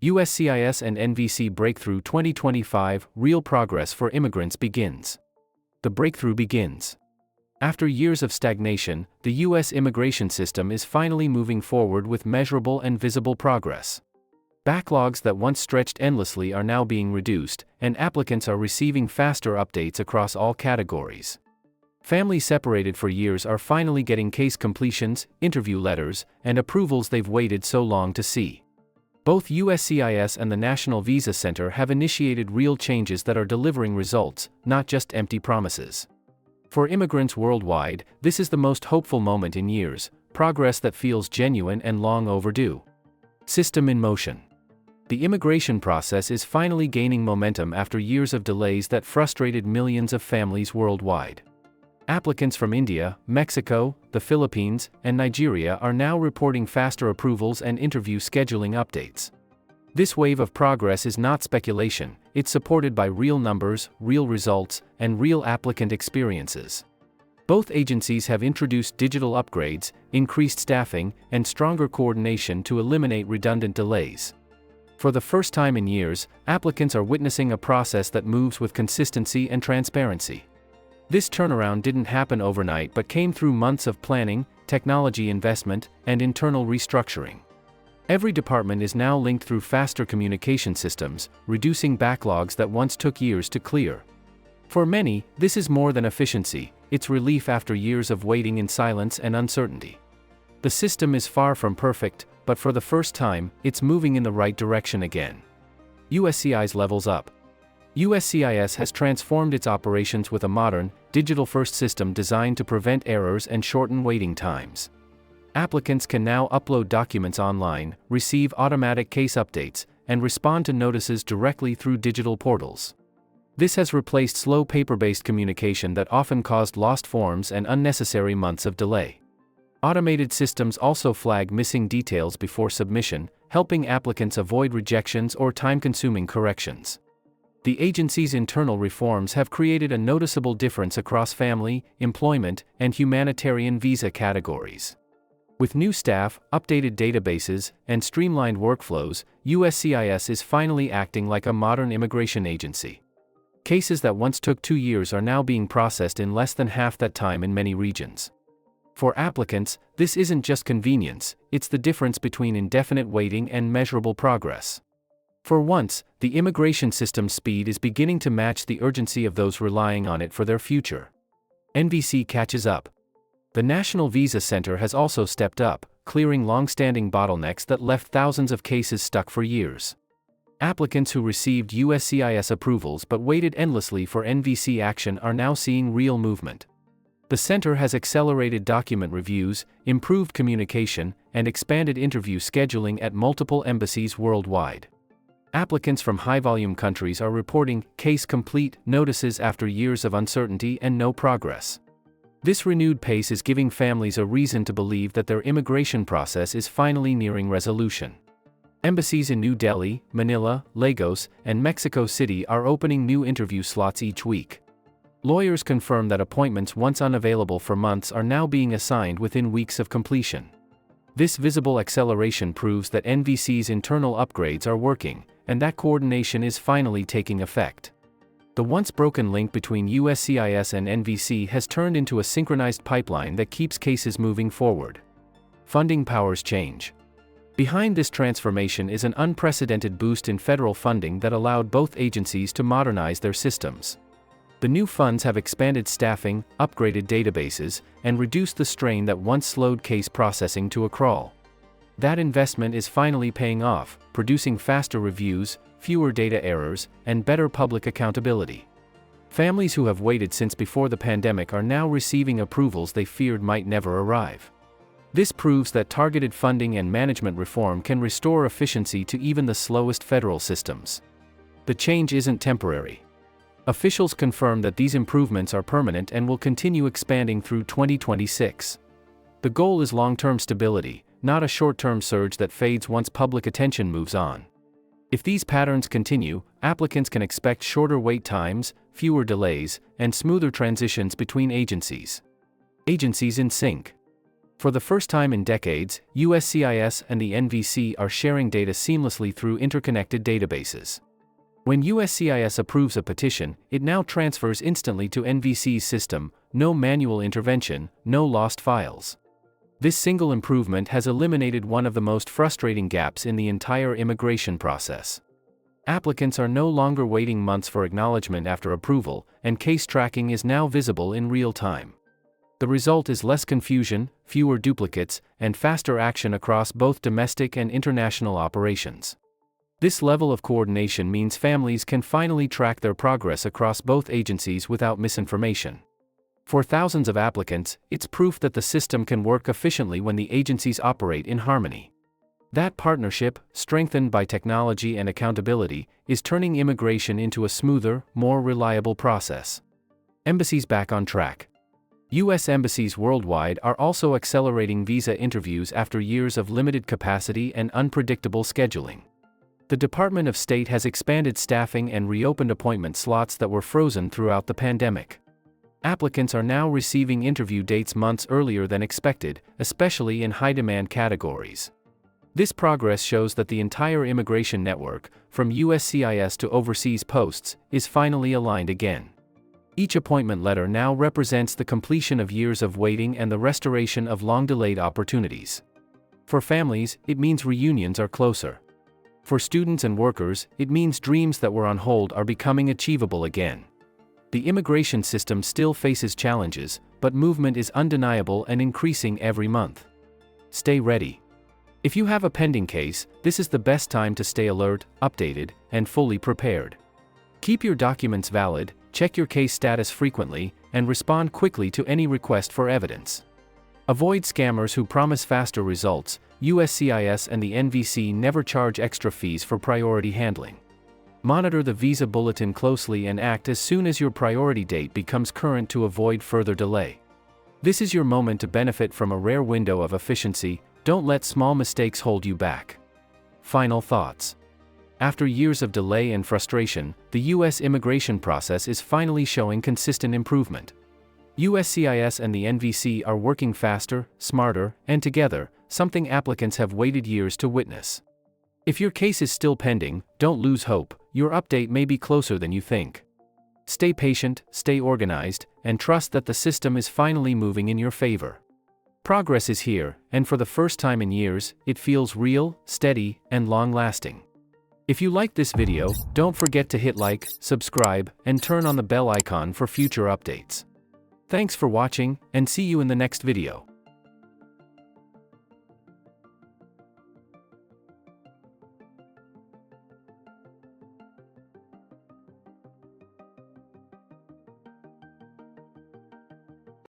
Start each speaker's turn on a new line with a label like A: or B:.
A: USCIS and NVC Breakthrough 2025 Real Progress for Immigrants begins. The breakthrough begins. After years of stagnation, the U.S. immigration system is finally moving forward with measurable and visible progress. Backlogs that once stretched endlessly are now being reduced, and applicants are receiving faster updates across all categories. Families separated for years are finally getting case completions, interview letters, and approvals they've waited so long to see. Both USCIS and the National Visa Center have initiated real changes that are delivering results, not just empty promises. For immigrants worldwide, this is the most hopeful moment in years, progress that feels genuine and long overdue. System in motion. The immigration process is finally gaining momentum after years of delays that frustrated millions of families worldwide. Applicants from India, Mexico, the Philippines, and Nigeria are now reporting faster approvals and interview scheduling updates. This wave of progress is not speculation, it's supported by real numbers, real results, and real applicant experiences. Both agencies have introduced digital upgrades, increased staffing, and stronger coordination to eliminate redundant delays. For the first time in years, applicants are witnessing a process that moves with consistency and transparency. This turnaround didn't happen overnight but came through months of planning, technology investment, and internal restructuring. Every department is now linked through faster communication systems, reducing backlogs that once took years to clear. For many, this is more than efficiency, it's relief after years of waiting in silence and uncertainty. The system is far from perfect, but for the first time, it's moving in the right direction again. USCIS levels up. USCIS has transformed its operations with a modern, digital-first system designed to prevent errors and shorten waiting times. Applicants can now upload documents online, receive automatic case updates, and respond to notices directly through digital portals. This has replaced slow paper-based communication that often caused lost forms and unnecessary months of delay. Automated systems also flag missing details before submission, helping applicants avoid rejections or time-consuming corrections. The agency's internal reforms have created a noticeable difference across family, employment, and humanitarian visa categories. With new staff, updated databases, and streamlined workflows, USCIS is finally acting like a modern immigration agency. Cases that once took 2 years are now being processed in less than half that time in many regions. For applicants, this isn't just convenience, it's the difference between indefinite waiting and measurable progress. For once, the immigration system's speed is beginning to match the urgency of those relying on it for their future. NVC catches up. The National Visa Center has also stepped up, clearing long-standing bottlenecks that left thousands of cases stuck for years. Applicants who received USCIS approvals but waited endlessly for NVC action are now seeing real movement. The center has accelerated document reviews, improved communication, and expanded interview scheduling at multiple embassies worldwide. Applicants from high-volume countries are reporting case complete notices after years of uncertainty and no progress. This renewed pace is giving families a reason to believe that their immigration process is finally nearing resolution. Embassies in New Delhi, Manila, Lagos, and Mexico City are opening new interview slots each week. Lawyers confirm that appointments once unavailable for months are now being assigned within weeks of completion. This visible acceleration proves that NVC's internal upgrades are working, and that coordination is finally taking effect. The once broken link between USCIS and NVC has turned into a synchronized pipeline that keeps cases moving forward. Funding powers change. Behind this transformation is an unprecedented boost in federal funding that allowed both agencies to modernize their systems. The new funds have expanded staffing, upgraded databases, and reduced the strain that once slowed case processing to a crawl. That investment is finally paying off, producing faster reviews, fewer data errors, and better public accountability. Families who have waited since before the pandemic are now receiving approvals they feared might never arrive. This proves that targeted funding and management reform can restore efficiency to even the slowest federal systems. The change isn't temporary. Officials confirm that these improvements are permanent and will continue expanding through 2026. The goal is long-term stability, not a short-term surge that fades once public attention moves on. If these patterns continue, applicants can expect shorter wait times, fewer delays, and smoother transitions between agencies. Agencies in sync. For the first time in decades, USCIS and the NVC are sharing data seamlessly through interconnected databases. When USCIS approves a petition, it now transfers instantly to NVC's system, no manual intervention, no lost files. This single improvement has eliminated one of the most frustrating gaps in the entire immigration process. Applicants are no longer waiting months for acknowledgement after approval, and case tracking is now visible in real time. The result is less confusion, fewer duplicates, and faster action across both domestic and international operations. This level of coordination means families can finally track their progress across both agencies without misinformation. For thousands of applicants, it's proof that the system can work efficiently when the agencies operate in harmony. That partnership, strengthened by technology and accountability, is turning immigration into a smoother, more reliable process. Embassies back on track. U.S. embassies worldwide are also accelerating visa interviews after years of limited capacity and unpredictable scheduling. The Department of State has expanded staffing and reopened appointment slots that were frozen throughout the pandemic. Applicants are now receiving interview dates months earlier than expected, especially in high-demand categories. This progress shows that the entire immigration network, from USCIS to overseas posts, is finally aligned again. Each appointment letter now represents the completion of years of waiting and the restoration of long-delayed opportunities. For families, it means reunions are closer. For students and workers, it means dreams that were on hold are becoming achievable again. The immigration system still faces challenges, but movement is undeniable and increasing every month. Stay ready. If you have a pending case, this is the best time to stay alert, updated, and fully prepared. Keep your documents valid, check your case status frequently, and respond quickly to any request for evidence. Avoid scammers who promise faster results. USCIS and the NVC never charge extra fees for priority handling. Monitor the visa bulletin closely and act as soon as your priority date becomes current to avoid further delay. This is your moment to benefit from a rare window of efficiency. Don't let small mistakes hold you back. Final thoughts. After years of delay and frustration, the U.S. immigration process is finally showing consistent improvement. USCIS and the NVC are working faster, smarter, and together, something applicants have waited years to witness. If your case is still pending, don't lose hope. Your update may be closer than you think. Stay patient, stay organized, and trust that the system is finally moving in your favor. Progress is here, and for the first time in years, it feels real, steady, and long-lasting. If you liked this video, don't forget to hit like, subscribe, and turn on the bell icon for future updates. Thanks for watching, and see you in the next video.